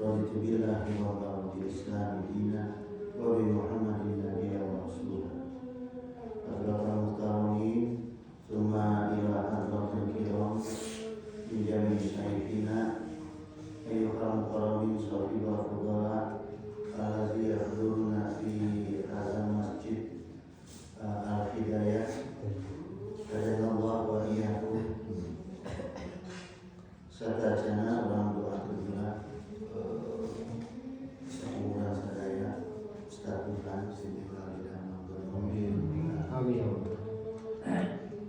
raditu billahi wa bil Islam dinan wa bi Muhammadin nabiyyan wa rasulah. Assalamualaikum warahmatullahi wabarakatuh. Hadratul kiram min jami'i syaikhina ayyuhal mukarramin sahibul fudala allazi yahduruna fi hadzal masjid al-hidayah kadallahu wa iyyakum sadajana orang doa kedua semoga sadaya Ustaz Tuhan sini kali dan amin.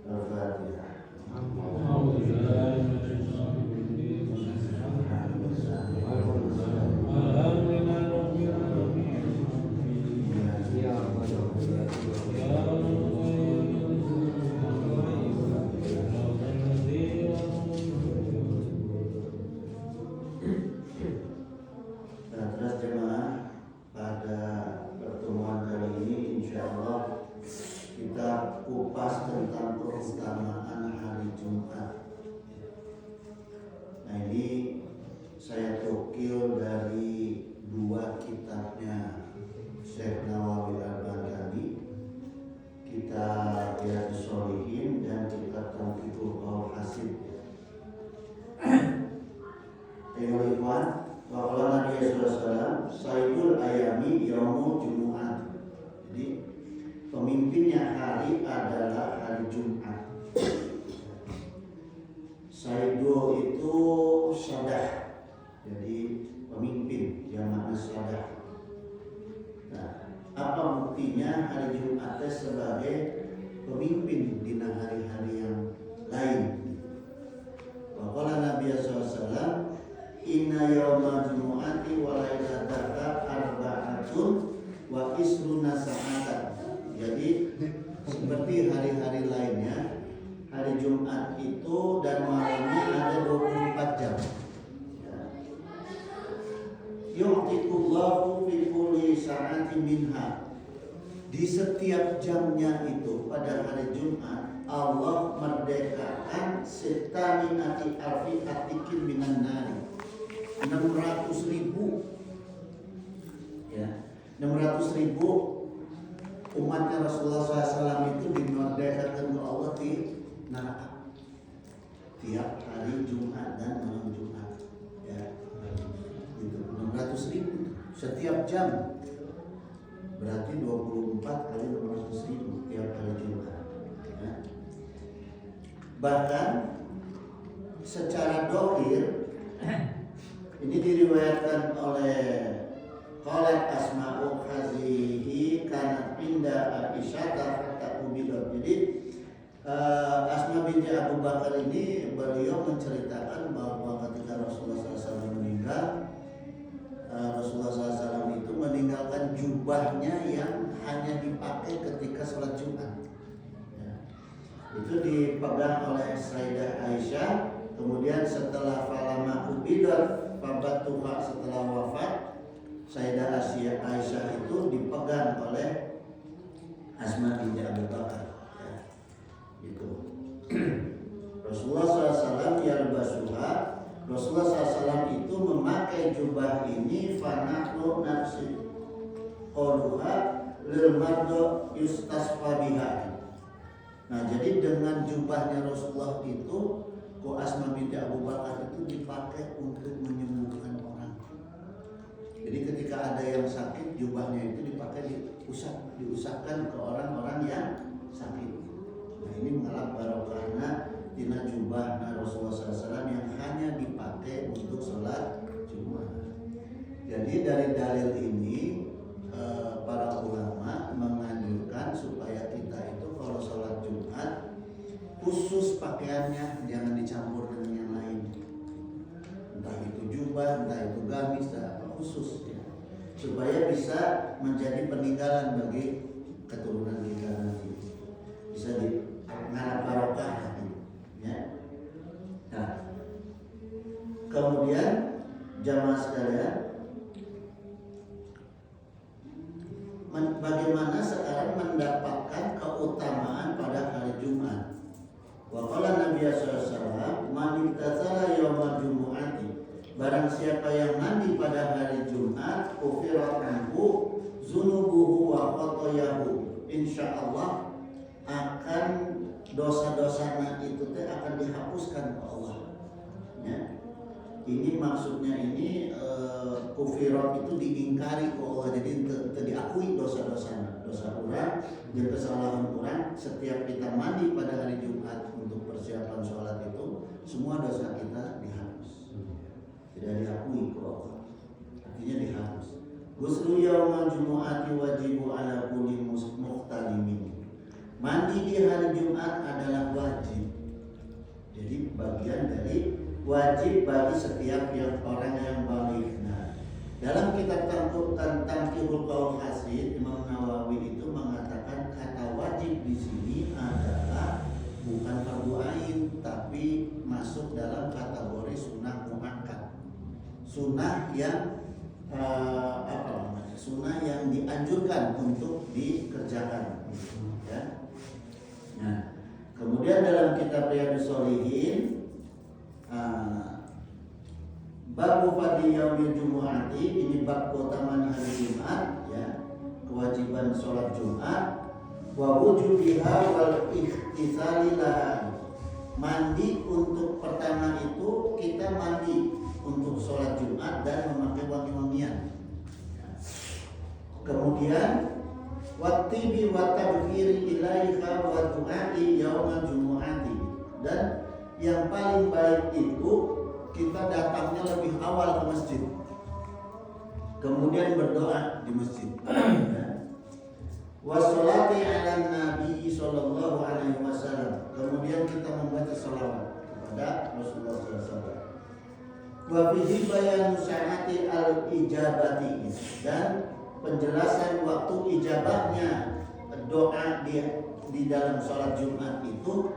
Al-Fatihah. Pemimpinnya hari adalah hari Jumat. Saido itu sadah, jadi pemimpin yang makna sadah. Nah, apa buktinya hari Jumat sebagai pemimpin di hari-hari yang lain? Waqala Nabi SAW, inna yawma jumu'ati wa lailataha arba'atun wa isruna sa'atan. Jadi seperti hari-hari lainnya, hari Jumat itu dan malamnya ada 24 jam. Yu'tiqullahu fi kulli sa'atin minha. Di setiap jamnya itu pada hari Jumat Allah merdekakan setani ati alfi atikin minan nari. 600.000 ya, 600.000 umatnya Rasulullah SAW itu dimerdekakan oleh Allah di neraka tiap hari Jumat dan malam Jumat, ya, itu 600.000 setiap jam, berarti 24 kali 600.000 tiap hari Jumat, ya. Bahkan secara dohir ini diriwayatkan oleh Qalat Asma'u Khazihi karena pindah Aisyah tak ubilah. Jadi Asma binti Abu Bakar ini beliau menceritakan bahwa ketika Rasulullah SAW meninggal, Rasulullah SAW itu meninggalkan jubahnya yang hanya dipakai ketika sholat Jumat. Ya. Itu dipegang oleh Sayyidah Aisyah. Kemudian setelah falama ubilah fabatuha, setelah wafat Sayyidah Aisyah itu dipegang oleh Asma binti Abu Bakar, ya, gitu. Rasulullah SAW yalbasuha, Rasulullah SAW itu memakai jubah ini fanahnu nafsi qaluha lil mardo yustasfa biha. Nah, jadi dengan jubahnya Rasulullah itu, ku Asma binti Abu Bakar itu dipakai untuk menyembuhkan orang. Jadi ketika ada yang sakit, jubahnya itu dipakai diusapkan ke orang-orang yang sakit. Nah, ini mengalap barokahna tina jubah Rasulullah SAW yang hanya dipakai untuk sholat Jumat. Jadi dari dalil ini para ulama menganjurkan supaya kita itu kalau sholat Jumat khusus pakaiannya jangan dicampur dengan yang lain. Entah itu jubah, entah itu gamis, khusus, ya, supaya bisa menjadi peninggalan bagi keturunan kita nanti, bisa ngarap barokah, ya. Nah, kemudian jamaah sekalian, bagaimana sekarang mendapatkan keutamaan pada hari Jumat? Wa qala Nabi sallallahu alaihi wasallam, "Man ittazala yawmal jumu'ati barang siapa yang mandi pada hari Jumat, ufirat anhu zunubuhu wa khotoyahu, insyaallah akan dosa-dosanya itu akan dihapuskan oleh Allah. Ya. Ini maksudnya ini kufirat itu diingkari ke Allah, jadi tidak diakui dosa-dosanya. Dosa orang dan kesalahan orang, setiap kita mandi pada hari Jumat untuk persiapan sholat itu, semua dosa kita dihapus, tidak diakui ke Allah, artinya dihapus. Ghuslu yaumal jumu'ati wajibu ala kulli muhtalimin. Mandi di hari Jumat adalah wajib, jadi bagian dari wajib bagi setiap yang orang yang baligh. Nah, dalam kitab Tanqihul Qaul Hasid, Imam Nawawi itu mengatakan kata wajib di sini adalah bukan fardu ain, tapi masuk dalam kategori sunnah muakkad. Sunnah yang sunnah yang dianjurkan untuk dikerjakan. Ya. Nah, kemudian dalam kitab Riyadhus Shalihin bab fadli yaumil jumu'ati, ini bab keutamaan hari Jumat, ya, kewajiban sholat Jumat, wa wujubiha wal ikhtisali laha. Mandi untuk pertama itu kita mandi untuk sholat Jumat dan memakai wangi-wangian. Kemudian wattibi wa tabghiri ilaiha wa du'ai yaumal jumu'ati, dan yang paling baik itu kita datangnya lebih awal ke masjid, kemudian berdoa di masjid. Wassalati ala Nabi sallallahu alaihi wasallam, kemudian kita membaca salawat kepada Rasulullah SAW. Wa fihi bayanu sa'ati al-ijabati, dan penjelasan waktu ijabahnya doa di dalam sholat Jumat itu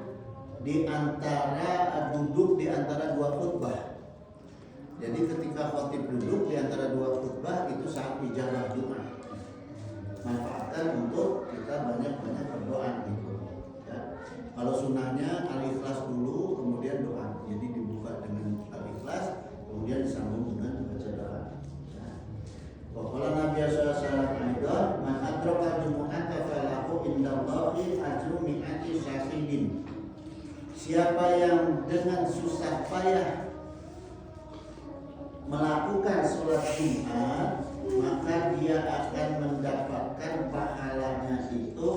di antara duduk di antara dua khutbah. Jadi ketika khatib duduk di antara dua khutbah itu saat ijabah Jumat. Manfaatkan untuk kita banyak-banyak berdoa gitu. Ya. Kalau sunnahnya al-ikhlas dulu, kemudian doa. Jadi dibuka dengan al-ikhlas, kemudian disambung dengan baca doa. Qala Nabi sallallahu alaihi wasallam, "Man adraka jumu'ata falahu indallahi ajru mi'ati syahidin." Siapa yang dengan susah payah melakukan sholat Jumat, maka dia akan mendapatkan pahalanya itu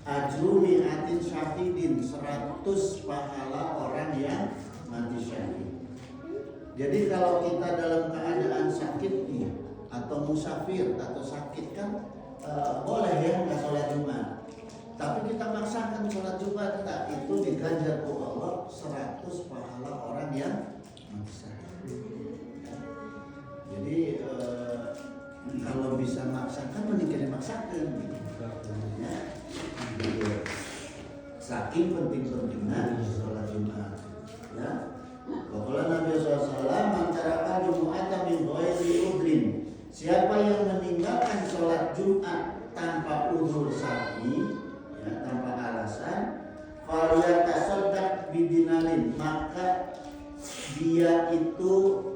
ajru mi'atin syahidin, 100 pahala orang yang mati syahid. Jadi kalau kita dalam keadaan sakit nih, atau musafir atau sakit kan boleh ya nggak sholat Jumat, tapi kita maksakan sholat Jumat, kita itu diganjar oleh Allah 100 pahala orang yang mati syahid. Jadi kalau bisa maksakan mending maksakan. Ya. Saking penting-pentingnya sholat Jumat. Ya. Kalau Nabi SAW antara Jumu'atan min ghairi udrin, siapa yang meninggalkan sholat Jumat tanpa uzur syar'i, ya, tanpa alasan, falyatasaddaq bidinarin, maka dia itu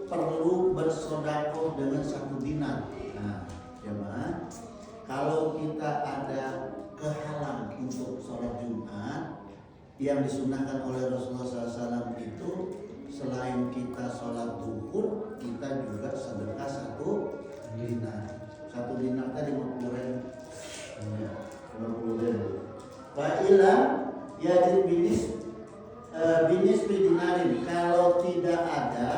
perlu bersedekah dengan 1 dinar. Nah, jemaah, kalau kita ada kehalang untuk sholat Jumat yang disunahkan oleh Rasulullah SAW itu, selain kita sholat zuhur, kita juga sedekah 1 dinar. 1 dinar tadi 50.000. 50.000. Fa'ilam yajib binis dinarin. Kalau tidak ada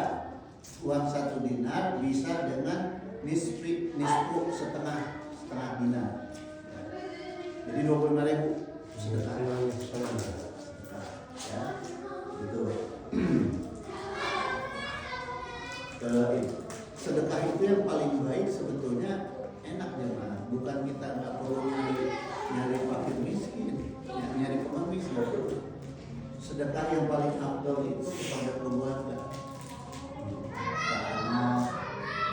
uang 1 dinar, bisa dengan nisfu setengah dinar. Jadi 25.000 sedekah. Ya, gitu. Sedekah itu yang paling baik sebetulnya, enak jemaah. Bukan kita nggak perlu nyari fakir miskin, nyari pengemis. Sedekah yang paling afdal itu kepada keluarga, ke anak,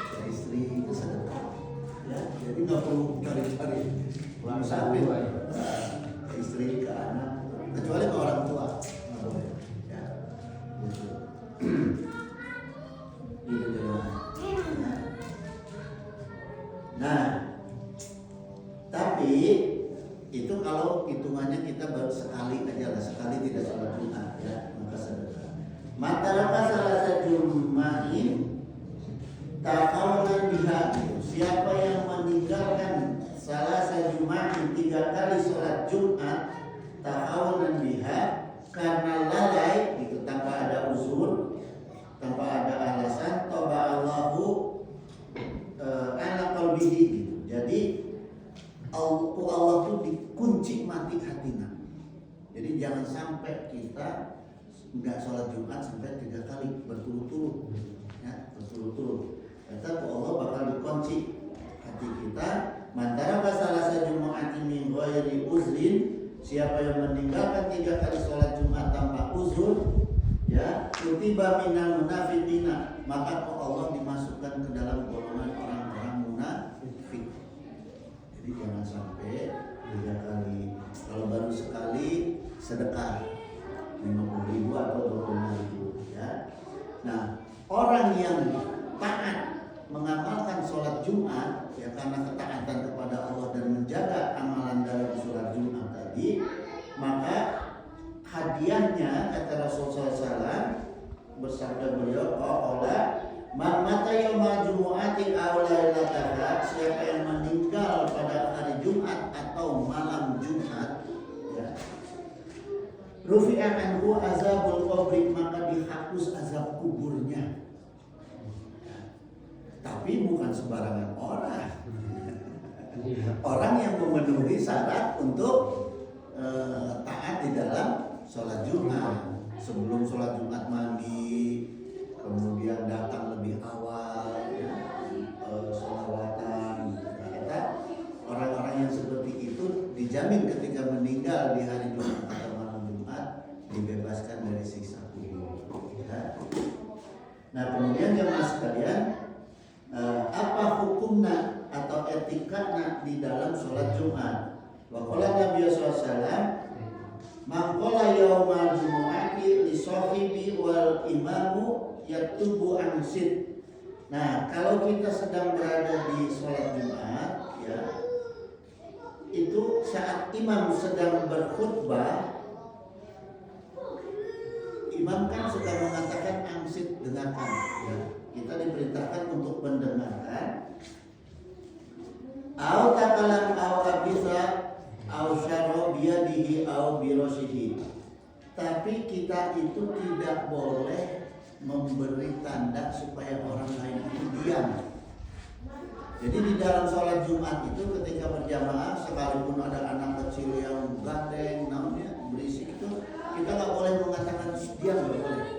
ke istri, itu sedekah. Ya, jadi nggak perlu cari-cari uang samping ke istri, ke anak, kecuali ke orang tua. Nggak boleh. Ya, gitu. Nah, tapi itu kalau hitungannya kita baru sekali aja lah, sekali tidak sholat Jumat ya, maka sedekah. Mataraka salah Jumatin takawulan biha. Siapa yang meninggalkan salah Jumatin 3 kali sholat Jumat takawulan biha karena lalai itu tanpa ada uzur, tanpa ada alasan, toba Allahu ala qalbihi gitu. Jadi Allah tuh dikunci mati hatinya. Jadi jangan sampai kita nggak sholat Jumat sampai 3 kali berturut-turut, ya berturut-turut. Kata Allah bakal dikunci hati kita. Mantara salah Jumat min ghairi uzrin. Siapa yang meninggalkan 3 kali sholat Jumat tanpa uzur, ya kutiba minal munafiqina, maka Allah dimasukkan ke dalam golongan orang-orang munafik. Jadi jangan sampai 3 kali. Kalau baru sekali sedekah 50.000 atau 25.000 ya. Nah, orang yang taat mengamalkan sholat Jumat ya karena ketaatan kepada Allah dan menjaga amalan dalam sholat Jumat tadi, maka hadiahnya kata Rasulullah SAW bersabda beliau, "Qala man mata yaumul jumu'ati aw lailataha." Siapa yang meninggal pada hari Jumat atau malam Jumat, ya, rufi'a anhu azabul qabri, maka dihapus azab kuburnya. Tapi bukan sembarangan orang. Orang yang memenuhi syarat untuk taat di dalam sholat Jumat. Sebelum sholat Jumat mandi, kemudian datang lebih awal, ya, sholawatan. Nah, orang-orang yang seperti itu dijamin ketika meninggal di hari Jumat atau malam Jumat dibebaskan dari siksa kubur. Ya. Nah, kemudian jemaah sekalian, apa hukumnya atau etikanya di dalam sholat Jumat? Wa qala Nabi sallallahu alaihi wasallam, "Man qala yaumal jumu'ati li sahibi wal imamu yatubu an sid." Nah, kalau kita sedang berada di sholat Jumat, ya, itu saat imam sedang berkhutbah, imam kan suka mengatakan angsit, dengarkan, ya. Kita diperintahkan untuk mendengarkan. Au takalam au abisa au syara biyadihi au birasihi. Tapi kita itu tidak boleh memberi tanda supaya orang lain itu diam. Jadi di dalam sholat Jumat itu ketika berjamaah, sekalipun ada anak kecil yang gandeng, namanya berisik itu, kita nggak boleh mengatakan diam, nggak boleh.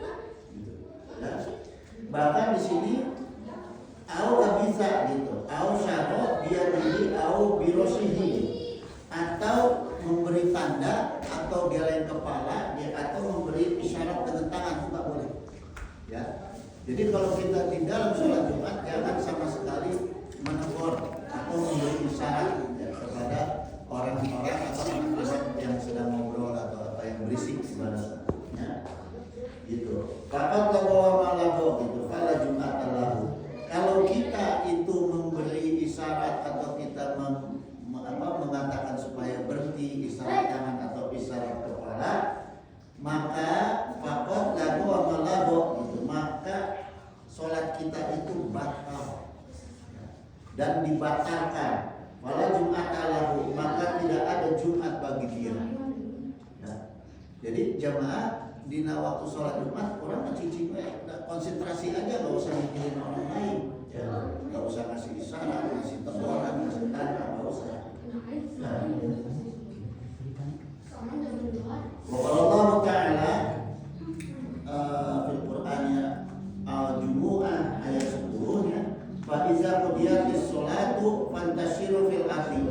Gitu. Ya. Bahkan di sini au abisa gitu, au syara biyadihi au birasihi, atau memberi tanda atau geleng kepala, ya, atau memberi isyarat dengan tangan, itu nggak boleh. Ya. Jadi kalau kita di dalam sholat Jumat jangan sama sekali menegur atau memberi isyarat, ya, kepada orang-orang atau anak-anak yang sedang ngobrol atau apa yang berisik di mana, ya. Gitu. Fakat lawa malago gitu, fala Jumat lahu. Kalau kita itu memberi isyarat atau kita mengatakan supaya berhenti, isyarat tangan atau isyarat kepala, maka fakat lawa malago gitu, maka sholat kita itu batal dan dibatalkan. Fala Jumat lahu, maka tidak ada Jumat bagi dia. Ya. Jadi jamaah di waktu sholat Jumat orang ngecicing, konsentrasi aja, nggak usah mikirin orang lain, ya, nggak usah ngasih isyarat, ngasih teguran, ngasih tanda, nggak usah. Allah Taala fil Qur'annya Al-Jumu'ah ayat 10-nya, fa iza qudiyatis sholatu fantashiru fil ardi.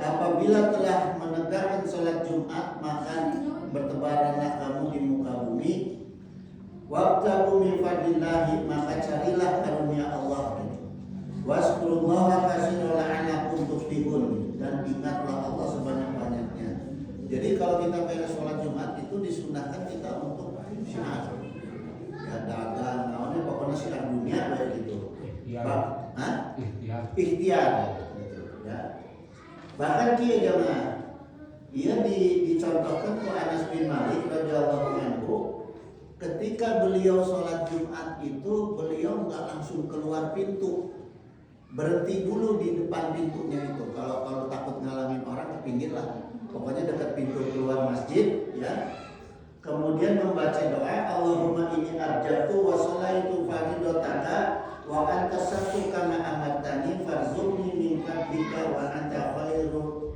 Apabila telah menegakkan sholat Jumat, maka bertebaranlah kamu di muka bumi. Wabtagu min fadlillahi, maka carilah karunia Allah. Waskurullaha katsiran la'allakum tuflihun, dan ingatlah Allah sebanyak-banyaknya. Jadi kalau kita beres sholat Jumat itu disunahkan kita untuk syiar, ya, dagang, namanya pokoknya syiar dunia kayak gitu. Hah? ikhtiar gitu ya. Bahkan kia jamaah ia dicontohkan ke Anas bin Malik radhiyallahu anhu, ketika beliau sholat Jumat itu beliau nggak langsung keluar pintu, berhenti dulu di depan pintunya itu. Kalau takut ngalamin orang ke pinggir lah, pokoknya dekat pintu keluar masjid ya. Kemudian membaca doa, Allahumma inni abjatu wa sholaitu fardotaka wa anta satu kama amartani farzukni min fadlika wa anta khairur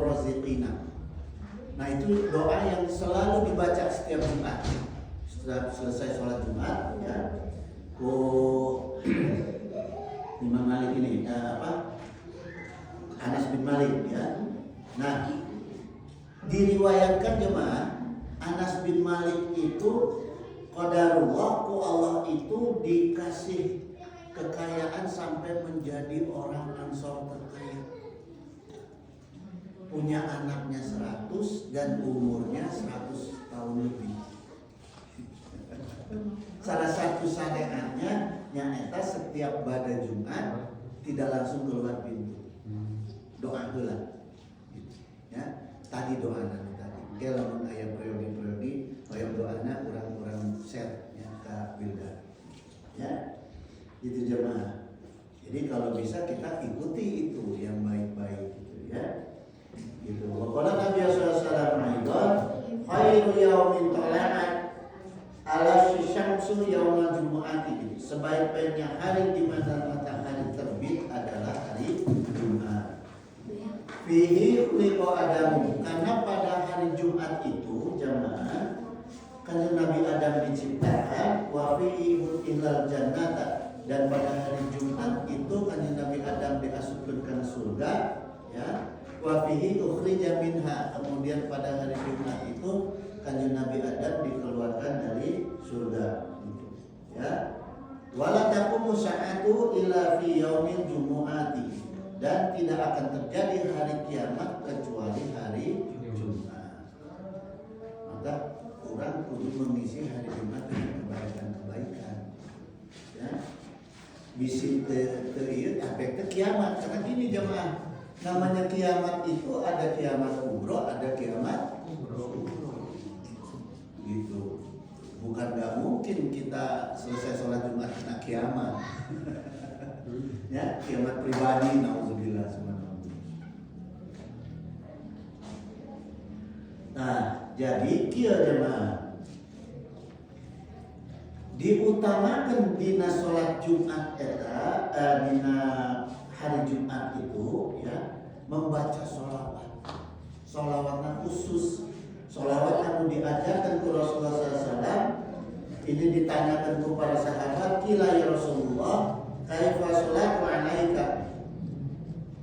raziqina. Nah itu doa yang selalu dibaca setiap Jumat. Setelah selesai sholat Jumat ya. Imam Malik ini Anas bin Malik ya. Nah, diriwayatkan jemaah Anas bin Malik itu qadarullah ku Allah itu dikasih kekayaan sampai menjadi orang Ansor terkaya. Punya anaknya 100 dan umurnya 100 tahun lebih. Salah satu syariatnya yang eta setiap pada Jumat tidak langsung keluar pintu. Doa heula. Ya, tadi doa tadi. Kalau aya priori-priori, aya doana urang-urang share ya ka bilda. Ya. Itu jemaah. Jadi kalau bisa kita ikuti itu yang baik-baik gitu ya. Gitu. Waqala Nabi sallallahu alaihi wasallam, khairu yaumin tala'at ala syamsu yaumul jumu'ati. Sebaik-baiknya hari di mana matahari terbit adalah hari Jumat. Fihi khuliqa Adamu, karena pada hari Jumat itu jamaah kan Nabi Adam diciptakan, wa fihi ilal jannata, dan pada hari Jumat itu kan Nabi Adam dimasukkan ke surga ya. Wa fihi ukhrija minha, kemudian pada hari Jumat itu kanjeng Nabi Adam dikeluarkan dari surga ya. Wala taqumu sa'atu illa fi yaumil jumu'ati, dan tidak akan terjadi hari kiamat kecuali hari Jumat. Maka orang kudu mengisi hari Jumat dengan kebaikan-kebaikan ya. Bisi teu efek kiamat, karena gini jemaah, namanya kiamat itu ada kiamat kubro, ada kiamat gitu. Bukan nggak mungkin kita selesai sholat Jumat kena kiamat. Ya, kiamat pribadi, naudzubillah subhanallah. Nah, jadi kieu jemaah diutamakan dina sholat Jumat eta dina hari Jumat itu ya, membaca sholawat khusus, sholawat yang diajarkan ke Rasulullah SAW. Ini ditanyakan kepada sahabat, kila ya Rasulullah, kaifa sholatu alaika,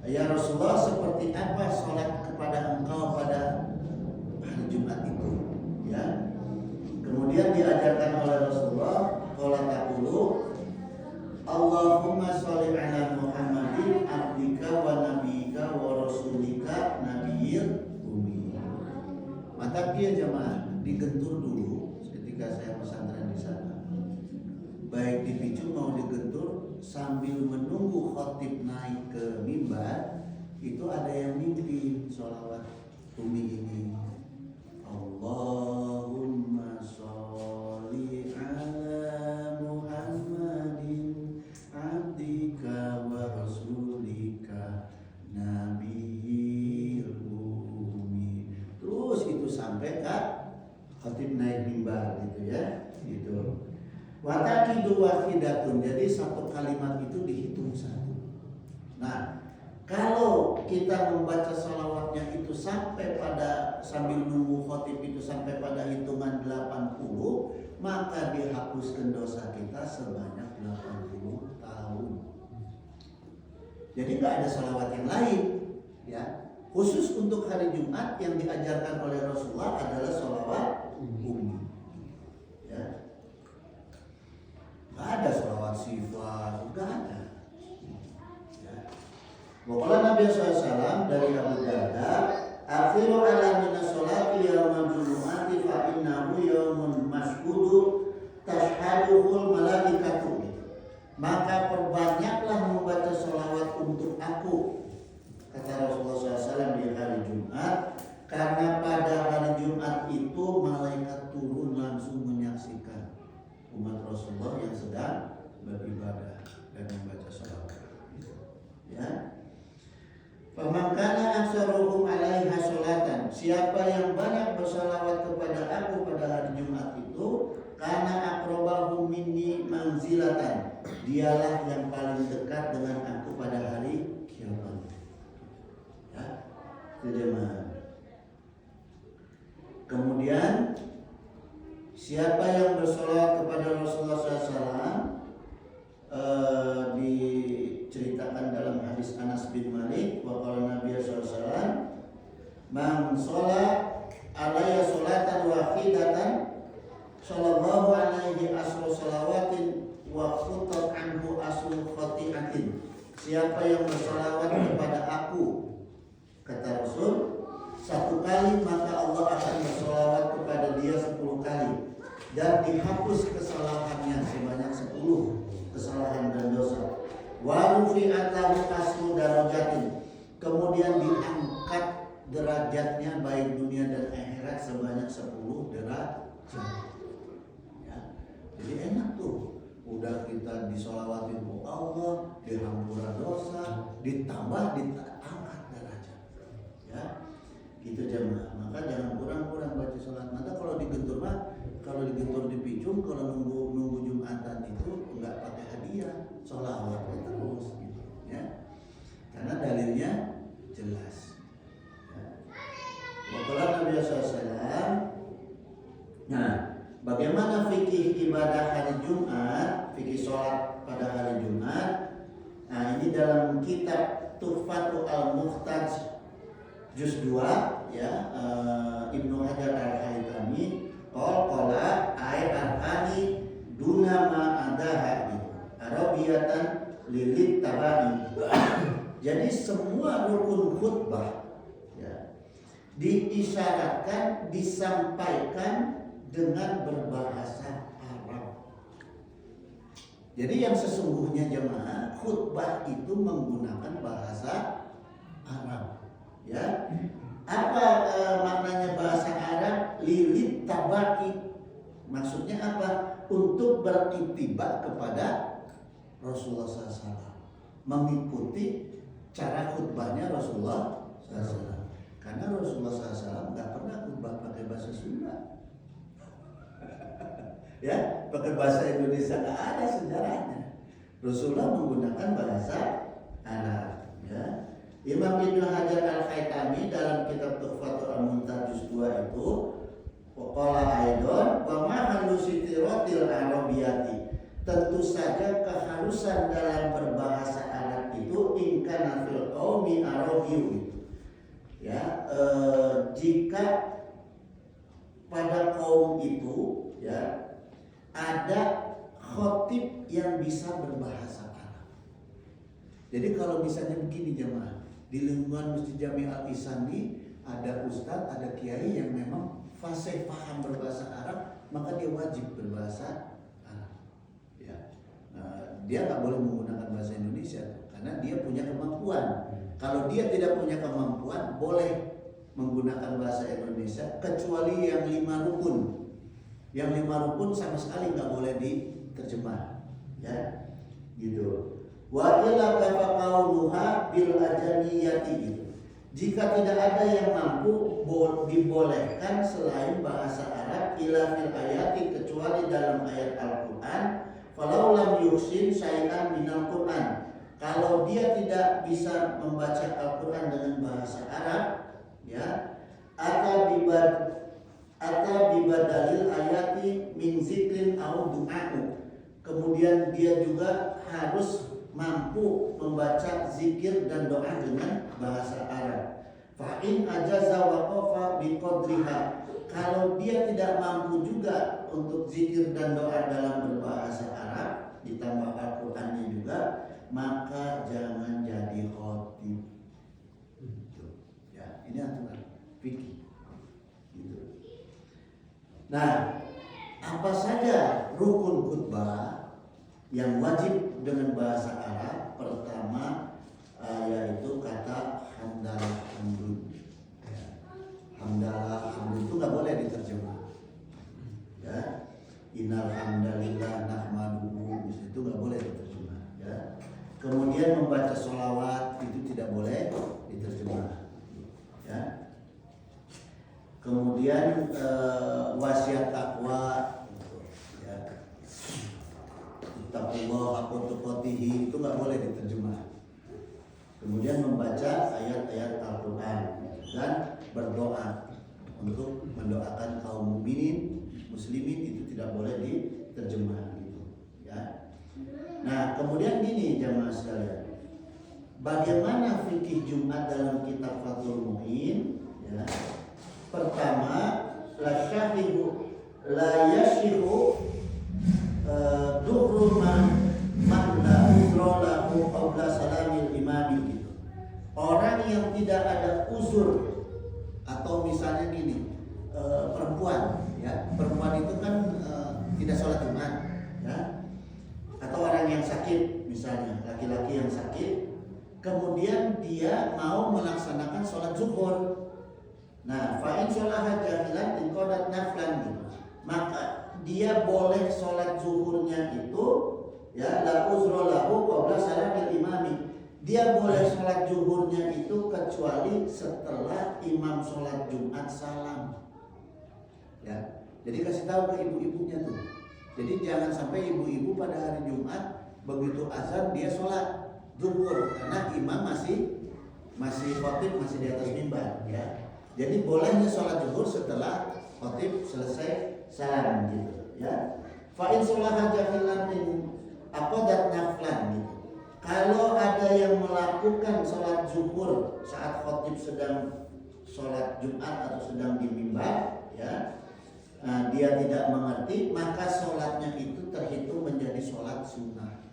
ya Rasulullah, seperti apa sholat kepada engkau pada hari Jumat itu ya. Kemudian diajarkan oleh Rasulullah, qala taqulu Allahumma sholli ala Muhammadin abdika wa nabiyika wa rasulika nabiyil ummi. Maka dia jemaah digentur dulu ketika saya pesantren di sana. Baik dipicu mau digentur sambil menunggu khatib naik ke mimbar, itu ada yang mimpi sholawat umi ini. Allahumma sholli ala Muhammadin abdika wa rasulika nabiyil ummi. Terus itu sampai ke khatib naik mimbar gitu ya, gitu. Wa taqidu wahidatun, jadi satu kalimat itu dihitung satu. Nah, kalau kita membaca salawatnya itu sampai pada sambil nunggu khatib itu sampai pada hitungan 80, maka dihapuskan dosa kita sebanyak 80 tahun. Jadi nggak ada salawat yang lain, ya. Khusus untuk hari Jumat yang diajarkan oleh Rasulullah adalah salawat ummi. Ya. Nggak ada salawat sifat, nggak ada. Waqala Nabi SAW dari Abu Darda, akhiru ala minas sholati yawmal jumu'ati fa innahu yawmun mas'udu tashhaduhul malaikatu. Maka perbanyaklah untuk aku, kata Rasulullah SAW di hari Jumat, karena pada hari Jumat itu malaikat turun langsung menyaksikan umat Rasulullah yang sedang beribadah dan membaca sholawat. Ya. Famakana aksaruhum alaiha sholatan. Siapa yang banyak bersalawat kepada aku pada hari Jumat itu, karena akrobahum minni manzilatan, dialah yang paling dekat dengan aku pada hari kiamat. Ya, itu jemaah. Kemudian siapa yang bersolawat kepada Rasulullah SAW, diceritakan dalam hadis Anas bin Malik, waqala Nabi SAW, man sholat alaiya sholatan wahidatan sallallahu alaihi asru salawatin wa khutat anhu asru khati'atin. Siapa yang bersalawat kepada aku, kata Rasul, 1 kali, maka Allah akan bersalawat kepada dia 10 kali dan dihapus kesalahannya sebanyak 10 kesalahan dan dosa. Wa rufi'at lahu asru darajatin. Kemudian diangkat derajatnya baik dunia dan akhirat sebanyak 10 derajat. Ya. Jadi enak tuh. Udah kita disolawatin oleh Allah, dihampura dosa, ditambah diangkat derajat. Ya. Gitu jemaah. Maka jangan kurang-kurang baca sholat. Maka kalau digentur di Picung, kalau nunggu Jumatan itu enggak pakai hadiah, sholawat terus gitu, ya. Karena dalilnya jelas. Waqala Nabi SAW. Nah, bagaimana fikih ibadah hari Jumat, fikih sholat pada hari Jumat? Nah, ini dalam kitab Tuhfatul Al-Muhtaj juz 2, ya, Ibnu Hajar Al-Haytami qala ayat al-ani duna ma adaha arabiyatan lilit tabani. Jadi semua rukun khutbah, ya, diisyaratkan disampaikan dengan berbahasa Arab. Jadi yang sesungguhnya jemaah, khutbah itu menggunakan bahasa Arab. Ya, apa maknanya bahasa Arab? Lilit tabaki, maksudnya apa? Untuk berintibak kepada Rasulullah SAW, mengikuti cara khutbahnya Rasulullah SAW. Karena Rasulullah SAW nggak pernah khutbah pakai bahasa Sunda, ya, pakai bahasa Indonesia nggak ada sejarahnya. Rasulullah menggunakan bahasa Arab. Ya. Imam Ibnu Hajar Al-Haytami dalam kitab Tuhfatul Al-Muhtaj juz 2 itu waqala aidon wa ma halusitiratil arabiyati. Tentu saja keharusan dalam berbahasa Arab itu ingkana fil qaumi arabiyyu. Ya, jika pada kaum itu, ya, ada khotib yang bisa berbahasa Arab. Jadi kalau misalnya begini jemaah, di lingkungan Masjid Jami Al-Ihsani ada ustadz, ada kiai yang memang fasih paham berbahasa Arab, maka dia wajib berbahasa Arab. Ya. Dia nggak boleh menggunakan bahasa Indonesia karena dia punya kemampuan. Kalau dia tidak punya kemampuan, boleh menggunakan bahasa Indonesia kecuali yang 5 rukun. Yang 5 rukun sama sekali nggak boleh diterjemah. Ya, gitu. Wa illa kafaqauluha bil ajamiyati itu. Jika tidak ada yang mampu, dibolehkan selain bahasa Arab ila fil ayati, kecuali dalam ayat Al-Qur'an, falau lam yuhsin syai'an minal Qur'an. Kalau dia tidak bisa membaca Al-Qur'an dengan bahasa Arab, ya, atau bibadalil ayati min zikrin au du'a'u. Kemudian dia juga harus mampu membaca zikir dan doa dengan bahasa Arab. Fa in ajaza waqafa biqadriha. Kalau dia tidak mampu juga untuk zikir dan doa dalam berbahasa Arab, ditambah Al-Qur'annya juga, maka jangan jadi khatib. Ya, ini aturan fikih. Gitu. Nah, apa saja rukun khutbah yang wajib dengan bahasa Arab? Pertama, kemudian membaca sholawat itu tidak boleh diterjemah, ya. Kemudian wasiat takwa, ya. Taqullah aku tuqatihi itu nggak boleh diterjemah. Kemudian membaca ayat-ayat Al-Quran dan berdoa untuk mendoakan kaum mukminin muslimin itu tidak boleh diterjemah gitu, ya. Nah, kemudian gini jamaah sekalian, bagaimana fikih Jumat dalam kitab Fathul Mu'in, ya. Pertama, la yashihu duhru man la uzra lahu qabla salamil imami gitu. Orang yang tidak ada uzur, atau misalnya gini, perempuan, ya, perempuan itu kan tidak sholat Jumat, ya. Atau orang yang sakit, misalnya laki-laki yang sakit, kemudian dia mau melaksanakan sholat zuhur. Nah, fa'in sholaha jahilan inqadat naflan gitu. Maka dia boleh sholat zuhurnya itu, ya, la uzra lahu qabla salamil imami. Dia boleh sholat zuhurnya itu kecuali setelah imam sholat Jumat salam. Ya, jadi kasih tahu ke ibu-ibunya tuh. Jadi jangan sampai ibu-ibu pada hari Jumat begitu azan dia sholat zuhur karena imam masih khotib, masih di atas mimbar, ya. Jadi bolehnya sholat zuhur setelah khotib selesai salam gitu, ya. Fa in sholaha jahilan min aqadat naflan gitu. Kalau ada yang melakukan sholat zuhur saat khotib sedang sholat Jumat atau sedang di mimbar, ya, dia tidak mengerti, maka sholatnya itu terhitung menjadi sholat sunnah,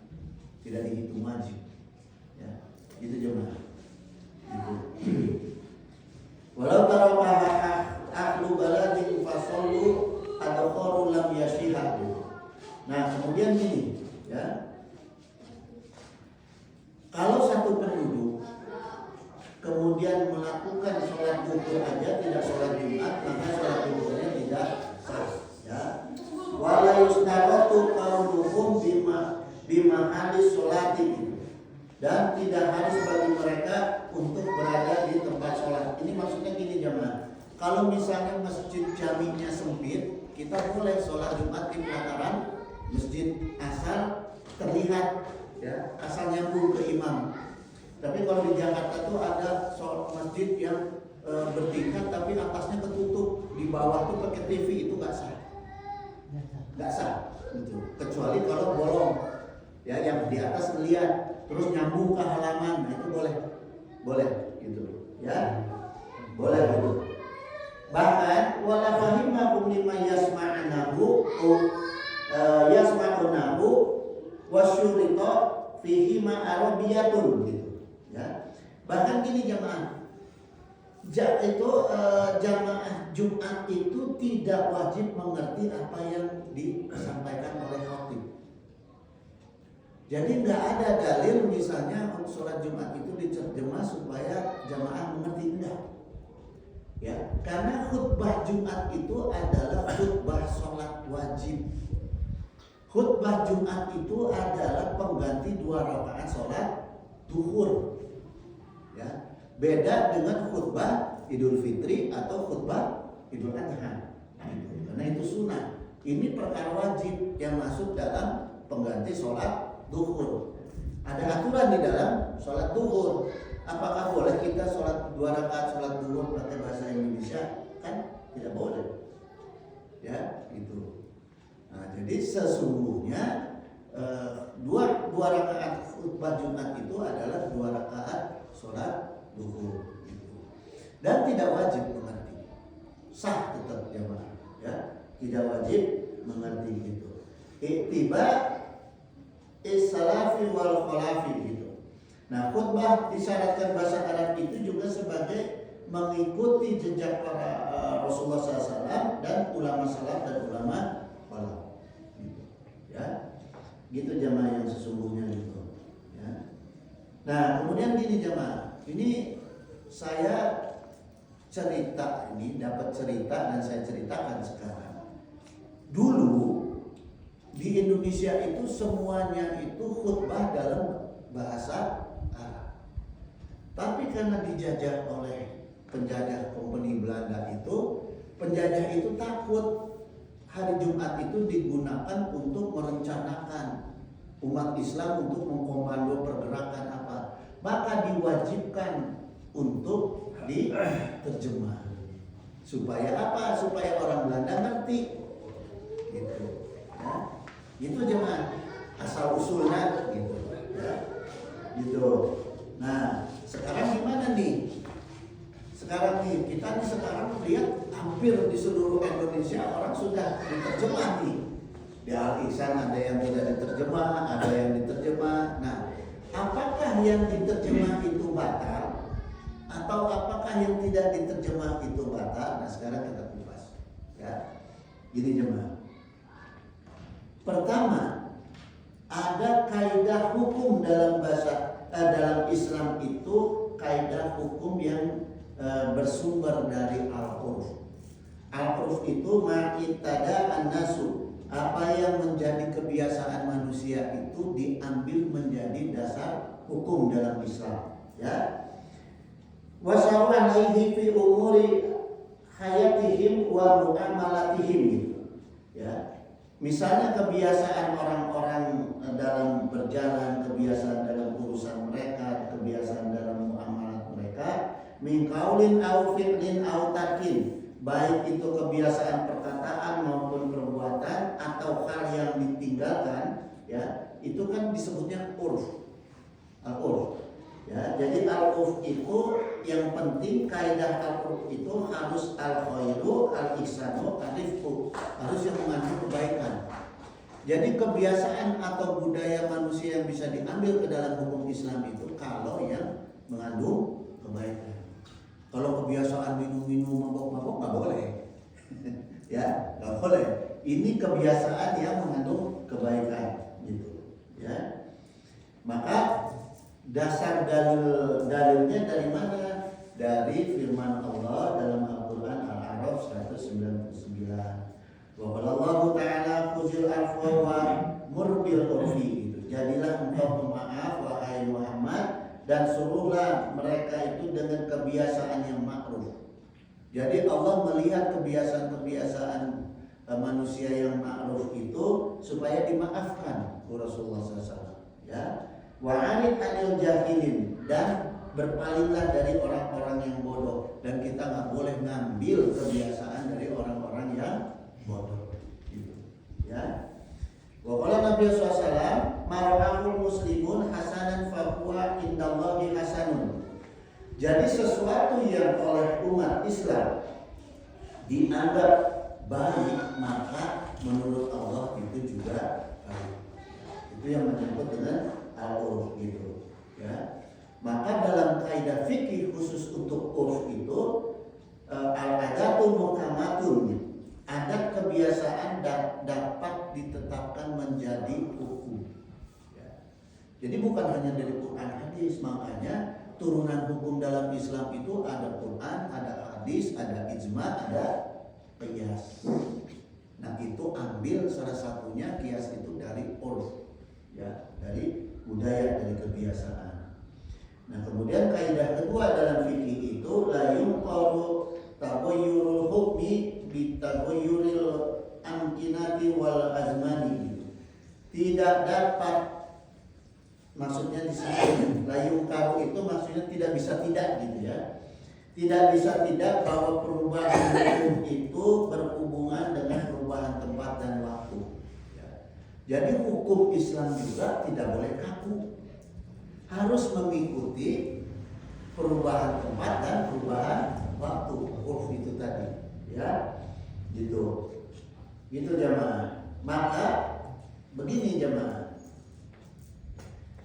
tidak dihitung wajib, ya. Itu jemaah. Gitu. Walau tarakaha ahlu baladin fasallu adkharu lam yashihadu. Nah, kemudian ini, ya. Kalau satu penduduk kemudian melakukan sholat zuhur aja tidak sholat Jumat, maka sholat zuhurnya tidak sah, ya. Wala yustaratu qauluhum bima halis sholati, dan tidak harus bagi mereka untuk berada di tempat sholat. Ini maksudnya gini jemaah, kalau misalnya masjid jaminya sempit, kita boleh sholat Jumat di pelataran masjid asal terlihat, ya, asal nyambung ke imam. Tapi kalau di Jakarta tuh ada masjid yang bertingkat tapi atasnya ketutup, di bawah tuh pakai TV, itu nggak sah, nggak sah, gitu. Kecuali kalau bolong, ya, yang di atas melihat terus nyambung ke halaman, nah itu boleh gitu, ya, boleh gitu. Bahkan wala fahimakum lima yasma'anahu yasma'unahu wasyurita fihi ma arabiyatun gitu, ya. Bahkan gini jamaah, jamaah Jumat itu tidak wajib mengerti apa yang disampaikan oleh khatib. Jadi nggak ada dalil misalnya untuk sholat Jumat itu diterjemah supaya jamaah mengerti, enggak, ya. Karena khutbah Jumat itu adalah khutbah sholat wajib. Khutbah Jumat itu adalah pengganti 2 rakaat sholat duhur, ya. Beda dengan khutbah Idul Fitri atau khutbah Idul Adha, karena itu sunnah. Ini perkara wajib yang masuk dalam pengganti sholat duhur. Ada aturan di dalam sholat duhur. Apakah boleh kita sholat 2 rakaat sholat duhur pakai bahasa Indonesia? Kan tidak boleh, ya, itu. Nah, jadi sesungguhnya dua rakaat khutbah Jumat itu adalah 2 rakaat sholat duhur, gitu. Dan tidak wajib mengerti, sah tetap jamaah, ya, tidak wajib mengerti gitu. Ittiba is-salafi wal khalafi gitu. Nah, khutbah disyaratkan bahasa Arab itu juga sebagai mengikuti jejak para Rasulullah SAW dan ulama salaf dan ulama khalaf, gitu, ya. Gitu jamaah yang sesungguhnya gitu, ya. Nah, kemudian gini jamaah, ini saya cerita, ini dapat cerita dan saya ceritakan sekarang. Dulu di Indonesia itu semuanya itu khutbah dalam bahasa Arab. Tapi karena dijajah oleh penjajah kompeni Belanda itu, penjajah itu takut hari Jumat itu digunakan untuk merencanakan umat Islam untuk mengkomando pergerakan apa. Maka diwajibkan untuk diterjemah. Supaya apa? Supaya orang Belanda ngerti. Gitu. Ya. Itu jemaah asal usulnya gitu. Ya. Gitu. Nah, sekarang gimana nih? Sekarang nih, kita nih sekarang lihat hampir di seluruh Indonesia orang sudah diterjemah nih. Di Al-Ihsan ada yang tidak diterjemah, ada yang diterjemah. Nah, apakah yang diterjemah itu batal? Atau apakah yang tidak diterjemah itu batal? Nah, sekarang kita kupas. Ya. Gini jemaah. Pertama, ada kaidah hukum dalam dalam Islam itu kaidah hukum yang bersumber dari al-urf. Al-urf itu ma'ittada an-nasu, apa yang menjadi kebiasaan manusia itu diambil menjadi dasar hukum dalam Islam. Ya. Wasawa alaihi fi umuri hayatihim wa muamalatihim gitu. Ya. Misalnya kebiasaan orang-orang dalam berjalan, kebiasaan dalam urusan mereka, kebiasaan dalam muamalah mereka, min qaulin au fi'lin au tarkin, baik itu kebiasaan perkataan maupun perbuatan atau hal yang ditinggalkan, ya, itu kan disebutnya urf. Al-urf. Ya, jadi al-urf itu yang penting kaidah al-urf itu harus al-khairu, al-ihsanu, al-rifqu, harus yang mengandung kebaikan. Jadi kebiasaan atau budaya manusia yang bisa diambil ke dalam hukum Islam itu kalau yang mengandung kebaikan. Kalau kebiasaan minum-minum, mabok-mabok nggak boleh. Ya, nggak boleh. Ini kebiasaan yang mengandung kebaikan gitu. Ya. Maka dasar dalilnya dari mana? Dari firman Allah dalam Al-Quran Al-A'raf 199. Wa qala Allah Ta'ala khuzil afwa wa murbil urfi itu. Jadilah engkau pemaaf wahai Muhammad dan suruhlah mereka itu dengan kebiasaan yang ma'ruf. Jadi Allah melihat kebiasaan-kebiasaan manusia yang ma'ruf itu supaya dimaafkan Rasulullah SAW. Ya. Wa'anid anil jahilin, dan berpalinglah dari orang-orang yang bodoh, dan kita nggak boleh ngambil kebiasaan dari orang-orang yang bodoh. Gitu. Ya. Wa qala Nabi SAW, marahul muslimun hasanan fahuwa indallahi hasanun. Jadi sesuatu yang oleh umat Islam dianggap baik, maka menurut Allah itu juga baik. Itu yang menyebut dengan al-urf gitu, ya. Maka dalam kaidah fikih khusus untuk urf itu al-adatu muhkamatun, adat kebiasaan dapat ditetapkan menjadi hukum. Ya. Jadi bukan hanya dari Quran hadis, makanya turunan hukum dalam Islam itu ada Quran, ada hadis, ada ijma, ada qiyas. Nah itu ambil salah satunya qiyas itu dari urf, ya, dari budaya, dari kebiasaan. Nah kemudian kaidah kedua dalam fikih itu la yunqaru taghayyurul hukmi bi taghayyuril amkinati wal azmani. Tidak dapat, maksudnya di sini la yunqaru itu maksudnya tidak bisa tidak gitu ya. Tidak bisa tidak bahwa perubahan hukum itu berhubungan dengan perubahan tempat dan waktu. Jadi hukum Islam juga tidak boleh kaku, harus mengikuti perubahan tempat dan perubahan waktu. Urf itu tadi, ya, gitu, gitu jamaah. Maka begini jamaah,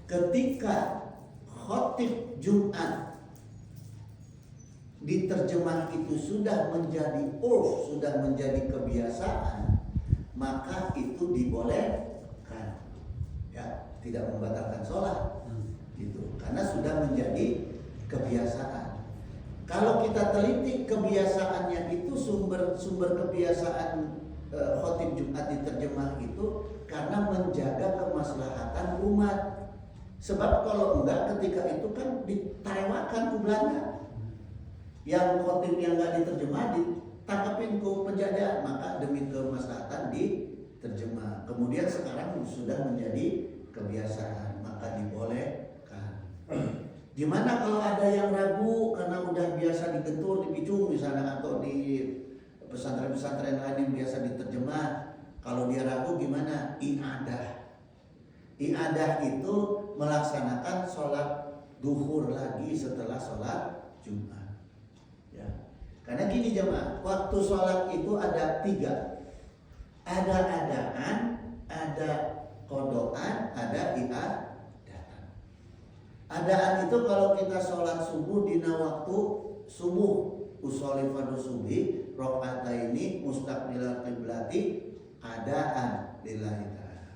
ketika khotib Jumat diterjemah itu sudah menjadi urf, sudah menjadi kebiasaan, maka itu dibolehkan, ya, tidak membatalkan sholat, gitu, karena sudah menjadi kebiasaan. Kalau kita teliti kebiasaannya itu sumber kebiasaan khotib Jumat diterjemah itu karena menjaga kemaslahatan umat. Sebab kalau enggak ketika itu kan ditarewakan ke Belanda. Yang khotib yang enggak diterjemah ditangkapin ke penjajah, maka demi kemaslahatan diterjemah. Kemudian sekarang sudah menjadi kebiasaan, maka dibolehkan. Gimana kalau ada yang ragu karena udah biasa digentur, dipicung misalnya, atau di pesantren-pesantren lain yang biasa diterjemah, kalau dia ragu gimana? I'adah. I'adah itu melaksanakan sholat duhur lagi setelah sholat Jumat. Ya. Karena gini jemaah, waktu sholat itu ada 3. Ada adaan, ada kodoan, ada i'adatan. Adaan itu kalau kita sholat subuh dina waktu subuh, usolli fardhu subuhi rakaataini mustaqbilal qiblati, adaan lillahi ta'ala.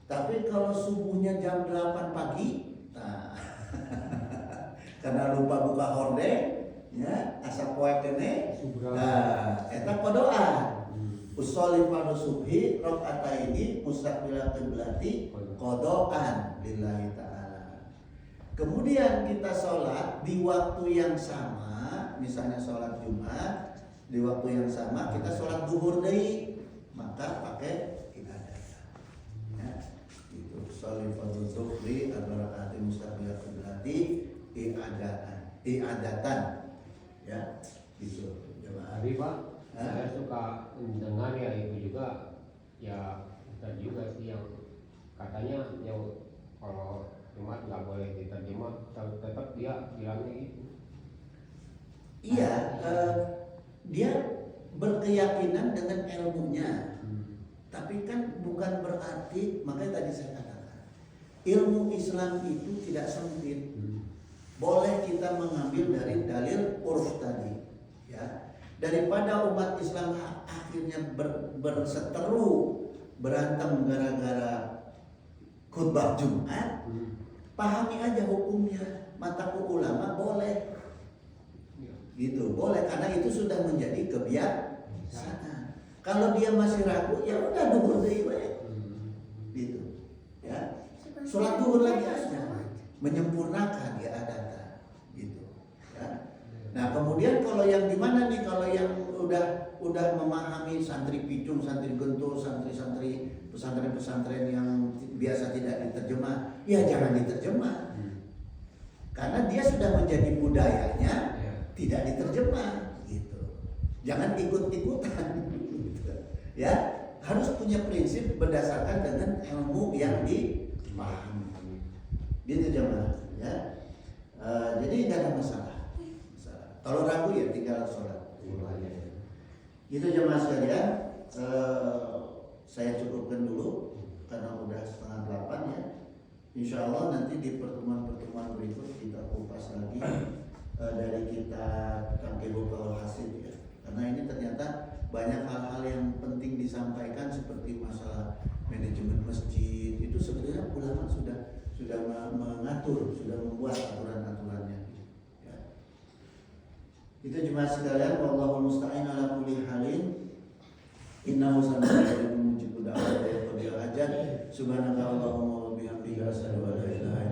Tapi kalau subuhnya jam 8 pagi, nah, karena lupa buka horden, ya, asa poe kene, nah, eta kodoan. Usolli fardhu subuhi rakaataini mustaqbilal qiblati, kodoan lillahi ta'ala. Kemudian kita sholat di waktu yang sama, misalnya sholat Jumat, di waktu yang sama kita sholat duhur deui, maka pakai i'adah. Ya, itu sholli fardhu zuhri ar-rakaati mustaqbilal qiblati i'adatan. Ya, gitu. Tapi Pak, saya suka mendengar ya itu juga, ya kita juga sih yang katanya yang kalau Jumat nggak boleh diterjemah, tetap dia bilangnya gitu. Iya, dia berkeyakinan dengan ilmunya, tapi kan bukan berarti, makanya tadi saya katakan, ilmu Islam itu tidak sempit. Boleh kita mengambil dari dalil urf tadi, ya. Daripada umat Islam akhirnya berseteru berantem gara-gara khutbah Jumat, pahami aja hukumnya. Mataku ulama boleh, gitu, boleh, karena itu sudah menjadi kebiasaan. Kalau dia masih ragu, ya udah duhur deui we, gitu, ya. Sholat duhur lagi aja, menyempurnakan ya adatan, gitu, ya. Nah kemudian kalau yang gimana nih, kalau yang udah memahami santri picung, santri gentul, santri-santri pesantren-pesantren yang biasa tidak diterjemah, ya jangan diterjemah, karena dia sudah menjadi budayanya tidak diterjemah, gitu. Jangan ikut-ikutan, gitu. Ya, harus punya prinsip berdasarkan dengan ilmu yang dipahami, gitu jemaah, ya. Jadi tidak ada masalah. Kalau ragu ya tinggal sholat. Gitu jemaah sekalian, saya cukupkan dulu karena udah 7:30 ya. Insya Allah nanti di pertemuan-pertemuan berikut kita kupas lagi dari kitab Taqribul Qaul Hasid ya. Karena ini ternyata banyak hal-hal yang penting disampaikan seperti masalah manajemen masjid, itu sebenarnya ulama sudah mengatur, sudah membuat aturan-aturannya. Ya. Itu jemaah sekalian, wallahu musta'in ala kulli halin. Innahu sami'un mujibud da'wat wa yaqdir hajat. Subhanaka Allahumma wa bihamdika asyhadu an la ilaha